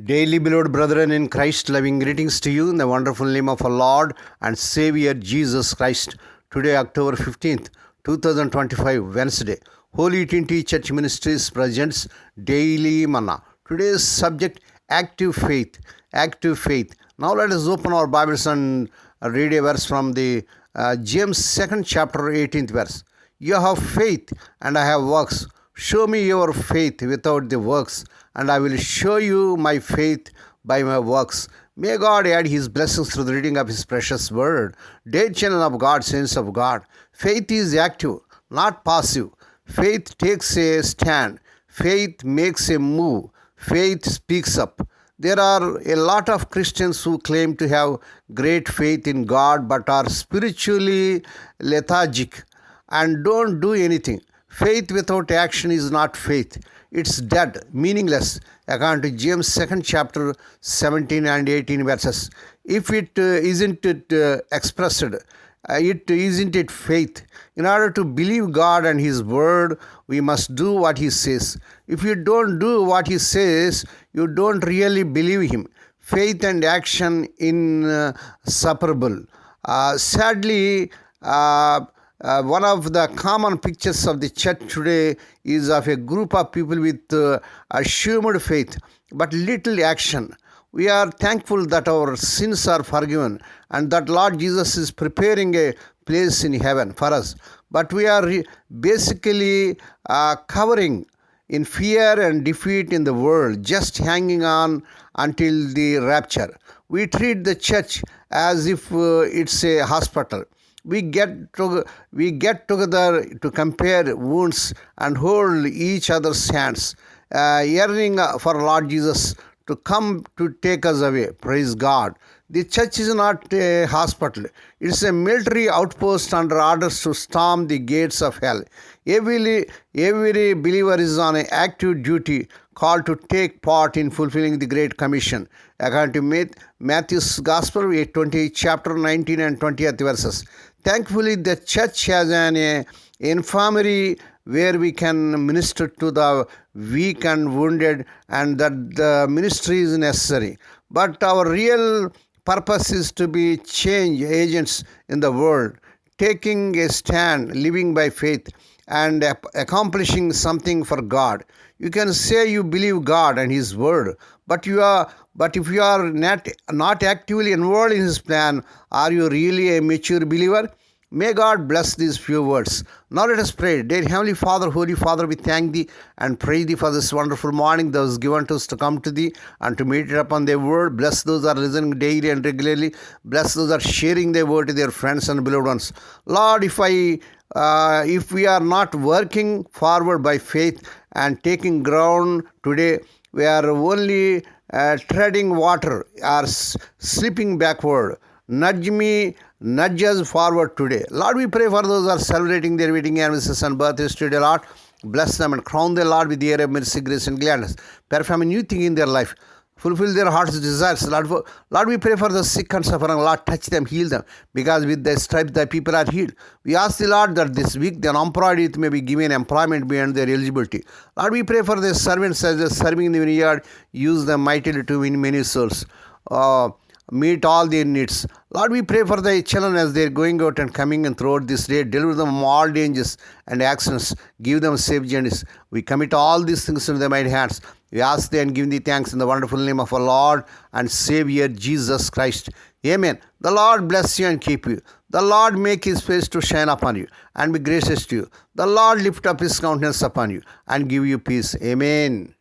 Daily beloved brethren in Christ, loving greetings to you in the wonderful name of our Lord and Savior Jesus Christ. Today, October 15th, 2025, Wednesday, Holy Trinity Church Ministries presents Daily Manna. Today's subject, active faith. Active faith. Now let us open our Bibles and read a verse from the James 2nd chapter 18th verse. You have faith and I have works. Show me your faith without the works, and I will show you my faith by my works. May God add His blessings through the reading of His precious word. Dear children of God, saints of God, faith is active, not passive. Faith takes a stand. Faith makes a move. Faith speaks up. There are a lot of Christians who claim to have great faith in God but are spiritually lethargic and don't do anything. Faith without action is not faith. It's dead, meaningless, according to James 2nd chapter 17 and 18 verses. If it isn't expressed, it isn't it faith. In order to believe God and His word, we must do what He says. If you don't do what He says, you don't really believe Him. Faith and action inseparable. Sadly, one of the common pictures of the church today is of a group of people with assumed faith but little action. We are thankful that our sins are forgiven and that Lord Jesus is preparing a place in heaven for us. But we are basically covering in fear and defeat in the world, just hanging on until the rapture. We treat the church as if it's a hospital. We get together to compare wounds and hold each other's hands, yearning for Lord Jesus to come to take us away. Praise God. The church is not a hospital. It's a military outpost under orders to storm the gates of hell. Every believer is on active duty, called to take part in fulfilling the Great Commission. According to Matthew's Gospel, 20, chapter 19 and 20th verses. Thankfully, the church has an infirmary where we can minister to the weak and wounded, and that the ministry is necessary. But our real purpose is to be change agents in the world, taking a stand, living by faith, and accomplishing something for God. You can say you believe God and His word, but if you are not actively involved in His plan, are you really a mature believer? May God bless these few words. Now let us pray. Dear Heavenly Father, Holy Father, we thank Thee and praise Thee for this wonderful morning that was given to us to come to Thee and to meditate upon Thy word. Bless those that are listening daily and regularly. Bless those that are sharing Thy word to their friends and beloved ones. Lord, if we are not working forward by faith and taking ground today, we are only treading water or slipping backward. Nudge us forward today. Lord, we pray for those who are celebrating their wedding anniversaries and birthdays today, Lord. Bless them and crown them, Lord, with the air of mercy, grace, and gladness. Perform a new thing in their life. Fulfill their heart's desires. Lord, we pray for the sick and suffering. Lord, touch them, heal them. Because with Thy stripes, Thy people are healed. We ask the Lord that this week the unemployed youth may be given employment beyond their eligibility. Lord, we pray for the servants as they are serving in the vineyard. Use them mightily to win many souls. Meet all their needs. Lord, we pray for Thy children as they are going out and coming in throughout this day. Deliver them from all dangers and accidents. Give them safe journeys. We commit all these things into Thy mighty hands. We ask Thee and give Thee thanks in the wonderful name of our Lord and Savior Jesus Christ. Amen. The Lord bless you and keep you. The Lord make His face to shine upon you and be gracious to you. The Lord lift up His countenance upon you and give you peace. Amen.